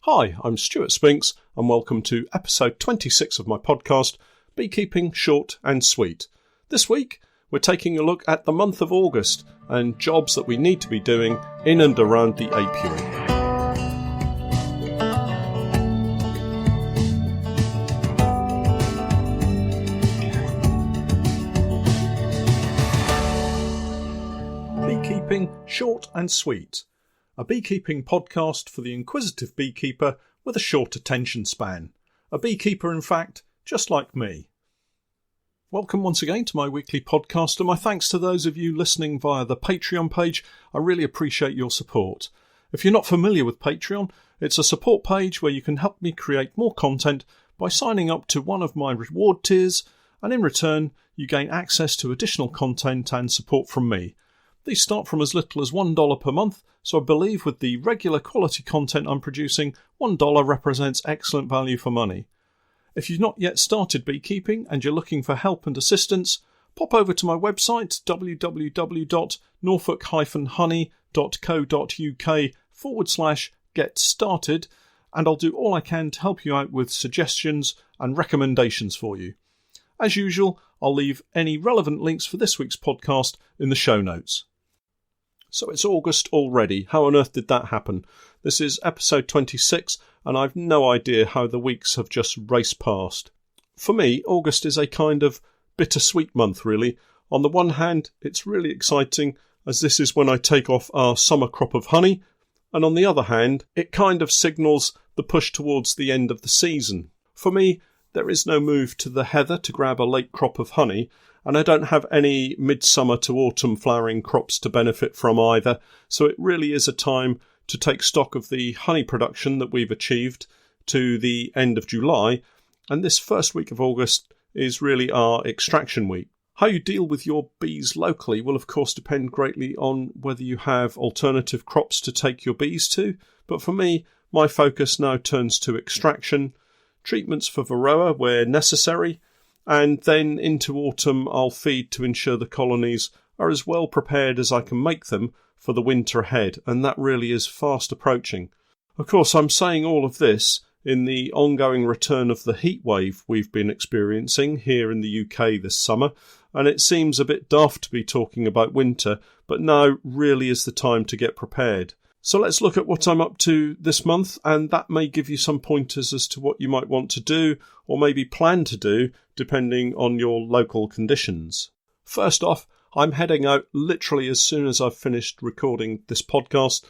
Hi, I'm Stuart Spinks, and welcome to episode 26 of my podcast, Beekeeping Short and Sweet. This week, we're taking a look at the month of August and jobs that we need to be doing in and around the apiary. Beekeeping Short and Sweet. A beekeeping podcast for the inquisitive beekeeper with a short attention span. A beekeeper, in fact, just like me. Welcome once again to my weekly podcast, and my thanks to those of you listening via the Patreon page. I really appreciate your support. If you're not familiar with Patreon, it's a support page where you can help me create more content by signing up to one of my reward tiers, and in return, you gain access to additional content and support from me. These start from as little as $1 per month, so I believe with the regular quality content I'm producing, $1 represents excellent value for money. If you've not yet started beekeeping and you're looking for help and assistance, pop over to my website www.norfolk-honey.co.uk/get started, and I'll do all I can to help you out with suggestions and recommendations for you. As usual, I'll leave any relevant links for this week's podcast in the show notes. So it's August already. How on earth did that happen? This is episode 26, and I've no idea how the weeks have just raced past. For me, August is a kind of bittersweet month, really. On the one hand, it's really exciting, as this is when I take off our summer crop of honey, and on the other hand, it kind of signals the push towards the end of the season. For me, there is no move to the heather to grab a late crop of honey, and I don't have any midsummer to autumn flowering crops to benefit from either, so it really is a time to take stock of the honey production that we've achieved to the end of July, and this first week of August is really our extraction week. How you deal with your bees locally will of course depend greatly on whether you have alternative crops to take your bees to, but for me, my focus now turns to extraction, treatments for varroa where necessary, and then into autumn I'll feed to ensure the colonies are as well prepared as I can make them for the winter ahead, and that really is fast approaching. Of course, I'm saying all of this in the ongoing return of the heat wave we've been experiencing here in the UK this summer, and it seems a bit daft to be talking about winter, but now really is the time to get prepared. So let's look at what I'm up to this month, and that may give you some pointers as to what you might want to do, or maybe plan to do, depending on your local conditions. First off, I'm heading out literally as soon as I've finished recording this podcast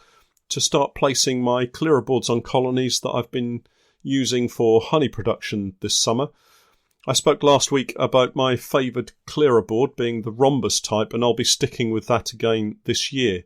to start placing my clearer boards on colonies that I've been using for honey production this summer. I spoke last week about my favoured clearer board being the rhombus type, and I'll be sticking with that again this year.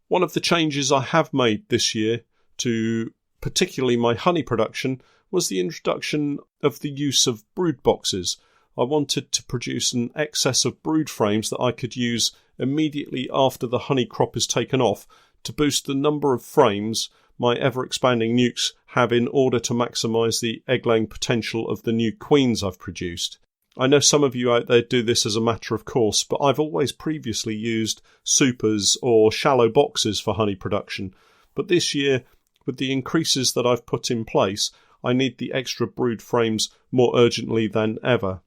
One of the changes I have made this year to particularly my honey production was the introduction of the use of brood boxes. I wanted to produce an excess of brood frames that I could use immediately after the honey crop is taken off to boost the number of frames my ever-expanding nukes have in order to maximise the egg-laying potential of the new queens I've produced. I know some of you out there do this as a matter of course, but I've always previously used supers or shallow boxes for honey production. But this year, with the increases that I've put in place, I need the extra brood frames more urgently than ever.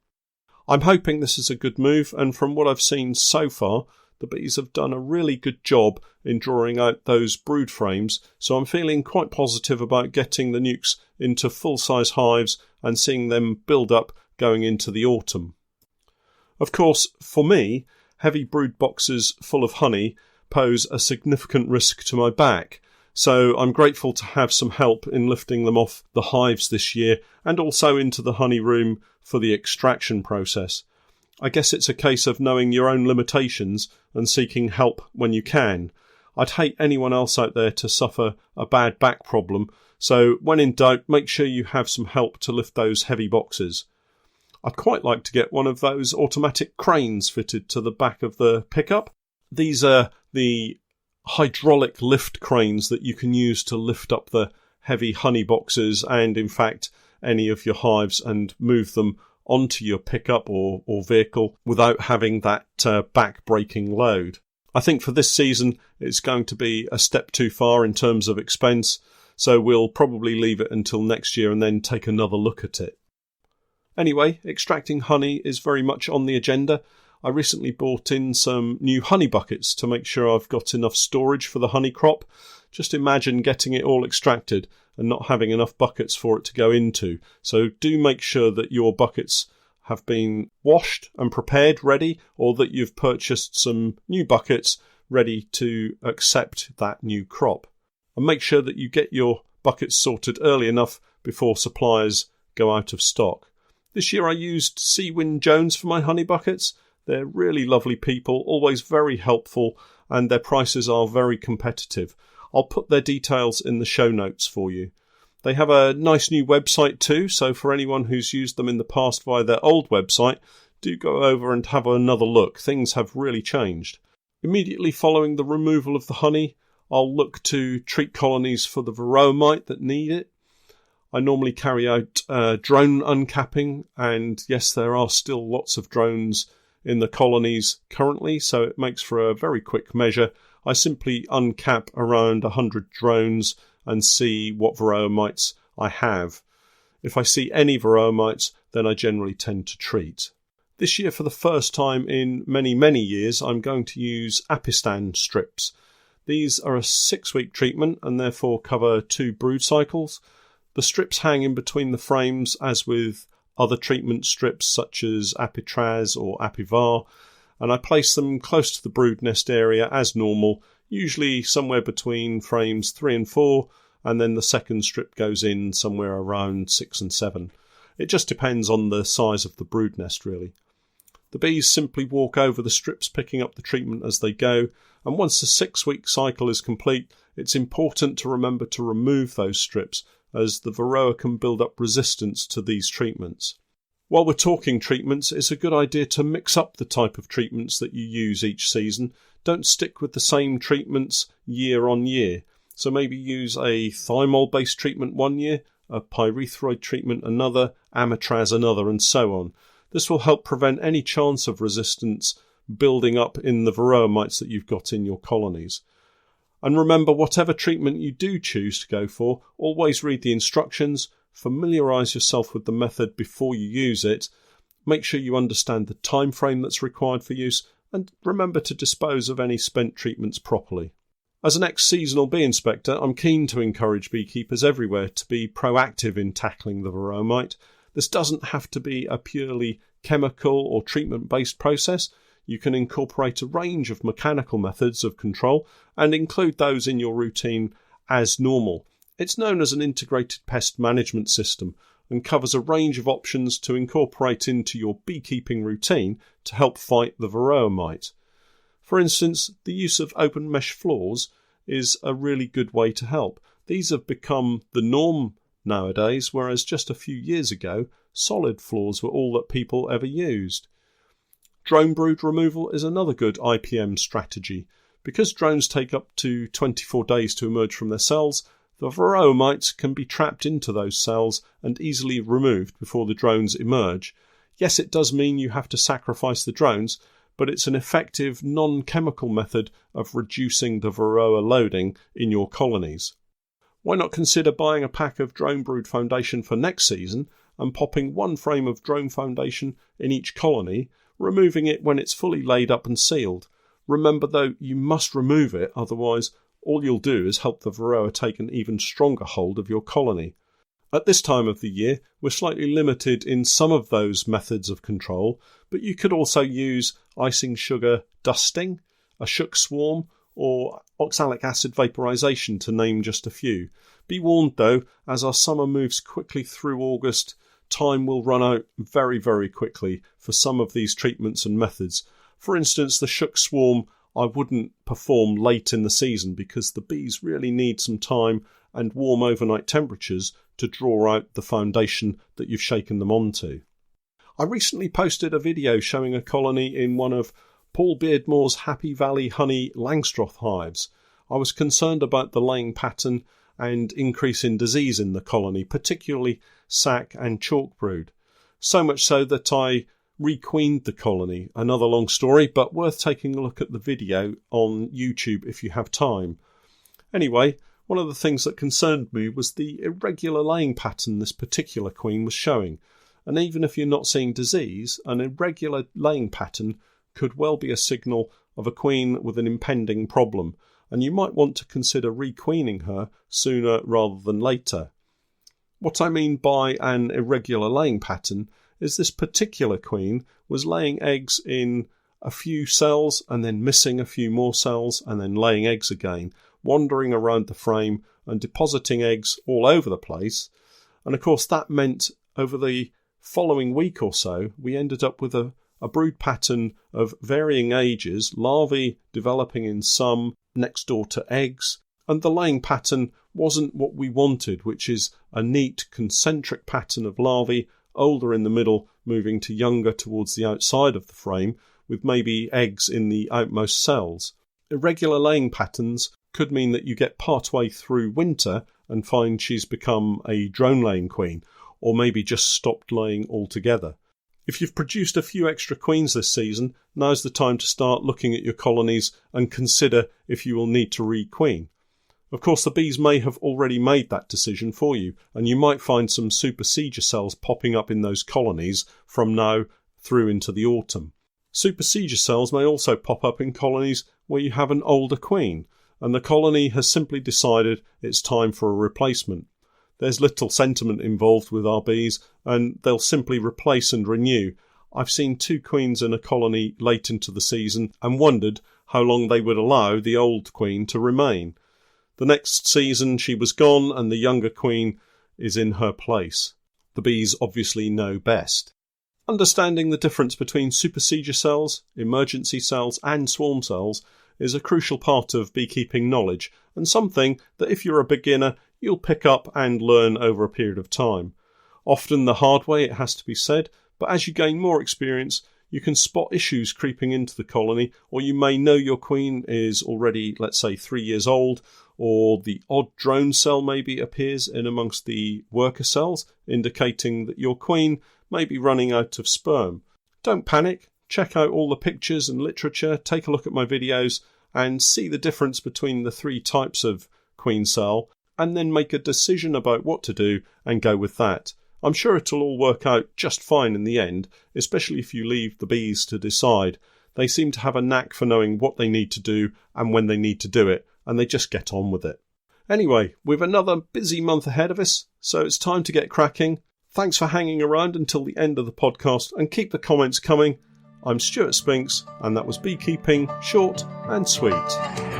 I'm hoping this is a good move, and from what I've seen so far, the bees have done a really good job in drawing out those brood frames, so I'm feeling quite positive about getting the nukes into full-size hives and seeing them build up going into the autumn. Of course, for me, heavy brood boxes full of honey pose a significant risk to my back, so I'm grateful to have some help in lifting them off the hives this year and also into the honey room for the extraction process. I guess it's a case of knowing your own limitations and seeking help when you can. I'd hate anyone else out there to suffer a bad back problem, so when in doubt, make sure you have some help to lift those heavy boxes. I'd quite like to get one of those automatic cranes fitted to the back of the pickup. These are the hydraulic lift cranes that you can use to lift up the heavy honey boxes and, in fact, any of your hives and move them onto your pickup or vehicle without having that back-breaking load. I think for this season it's going to be a step too far in terms of expense, so we'll probably leave it until next year and then take another look at it. Anyway, extracting honey is very much on the agenda. I recently bought in some new honey buckets to make sure I've got enough storage for the honey crop. Just imagine getting it all extracted and not having enough buckets for it to go into. So do make sure that your buckets have been washed and prepared ready, or that you've purchased some new buckets ready to accept that new crop. And make sure that you get your buckets sorted early enough before suppliers go out of stock. This year I used Seawind Jones for my honey buckets. They're really lovely people, always very helpful, and their prices are very competitive. I'll put their details in the show notes for you. They have a nice new website too, so for anyone who's used them in the past via their old website, do go over and have another look. Things have really changed. Immediately following the removal of the honey, I'll look to treat colonies for the varroa mite that need it. I normally carry out drone uncapping, and yes, there are still lots of drones in the colonies currently, so it makes for a very quick measure. I simply uncap around 100 drones and see what varroa mites I have. If I see any varroa mites, then I generally tend to treat. This year, for the first time in many, many years, I'm going to use Apistan strips. These are a 6-week treatment and therefore cover 2 brood cycles. The strips hang in between the frames, as with other treatment strips such as Apitraz or Apivar, and I place them close to the brood nest area as normal, usually somewhere between frames 3 and 4, and then the second strip goes in somewhere around 6 and 7. It just depends on the size of the brood nest, really. The bees simply walk over the strips, picking up the treatment as they go, and once the 6-week cycle is complete, it's important to remember to remove those strips, as the varroa can build up resistance to these treatments. While we're talking treatments, it's a good idea to mix up the type of treatments that you use each season. Don't stick with the same treatments year on year. So maybe use a thymol-based treatment one year, a pyrethroid treatment another, amitraz another, and so on. This will help prevent any chance of resistance building up in the varroa mites that you've got in your colonies. And remember, whatever treatment you do choose to go for, always read the instructions, familiarise yourself with the method before you use it, make sure you understand the time frame that's required for use, and remember to dispose of any spent treatments properly. As an ex-seasonal bee inspector, I'm keen to encourage beekeepers everywhere to be proactive in tackling the varroa mite. This doesn't have to be a purely chemical or treatment-based process. You can incorporate a range of mechanical methods of control and include those in your routine as normal. It's known as an integrated pest management system and covers a range of options to incorporate into your beekeeping routine to help fight the varroa mite. For instance, the use of open mesh floors is a really good way to help. These have become the norm nowadays, whereas just a few years ago, solid floors were all that people ever used. Drone brood removal is another good IPM strategy. Because drones take up to 24 days to emerge from their cells, the varroa mites can be trapped into those cells and easily removed before the drones emerge. Yes, it does mean you have to sacrifice the drones, but it's an effective non-chemical method of reducing the varroa loading in your colonies. Why not consider buying a pack of drone brood foundation for next season and popping 1 frame of drone foundation in each colony, removing it when it's fully laid up and sealed. Remember though, you must remove it, otherwise all you'll do is help the varroa take an even stronger hold of your colony. At this time of the year, we're slightly limited in some of those methods of control, but you could also use icing sugar dusting, a shook swarm, or oxalic acid vaporization, to name just a few. Be warned though, as our summer moves quickly through August, time will run out very, very quickly for some of these treatments and methods. For instance, the shook swarm I wouldn't perform late in the season because the bees really need some time and warm overnight temperatures to draw out the foundation that you've shaken them onto. I recently posted a video showing a colony in one of Paul Beardmore's Happy Valley Honey Langstroth hives. I was concerned about the laying pattern and increase in disease in the colony, particularly sac and chalk brood. So much so that I requeened the colony. Another long story, but worth taking a look at the video on YouTube if you have time. Anyway, one of the things that concerned me was the irregular laying pattern this particular queen was showing. And even if you're not seeing disease, an irregular laying pattern could well be a signal of a queen with an impending problem, and you might want to consider requeening her sooner rather than later. What I mean by an irregular laying pattern is this particular queen was laying eggs in a few cells and then missing a few more cells and then laying eggs again, wandering around the frame and depositing eggs all over the place. And of course that meant over the following week or so we ended up with a brood pattern of varying ages, larvae developing in some next door to eggs, and the laying pattern wasn't what we wanted, which is a neat concentric pattern of larvae, older in the middle, moving to younger towards the outside of the frame, with maybe eggs in the outmost cells. Irregular laying patterns could mean that you get partway through winter and find she's become a drone-laying queen, or maybe just stopped laying altogether. If you've produced a few extra queens this season, now's the time to start looking at your colonies and consider if you will need to requeen. Of course, the bees may have already made that decision for you, and you might find some supersedure cells popping up in those colonies from now through into the autumn. Supersedure cells may also pop up in colonies where you have an older queen, and the colony has simply decided it's time for a replacement. There's little sentiment involved with our bees, and they'll simply replace and renew. I've seen 2 queens in a colony late into the season and wondered how long they would allow the old queen to remain. The next season she was gone and the younger queen is in her place. The bees obviously know best. Understanding the difference between supersedure cells, emergency cells and swarm cells is a crucial part of beekeeping knowledge, and something that if you're a beginner you'll pick up and learn over a period of time. Often the hard way, it has to be said, but as you gain more experience you can spot issues creeping into the colony, or you may know your queen is already, let's say, 3 years old, or the odd drone cell maybe appears in amongst the worker cells, indicating that your queen may be running out of sperm. Don't panic, check out all the pictures and literature, take a look at my videos and see the difference between the 3 types of queen cell, and then make a decision about what to do and go with that. I'm sure it'll all work out just fine in the end, especially if you leave the bees to decide. They seem to have a knack for knowing what they need to do and when they need to do it, and they just get on with it. Anyway, we've another busy month ahead of us, so it's time to get cracking. Thanks for hanging around until the end of the podcast, and keep the comments coming. I'm Stuart Spinks, and that was Beekeeping Short and Sweet.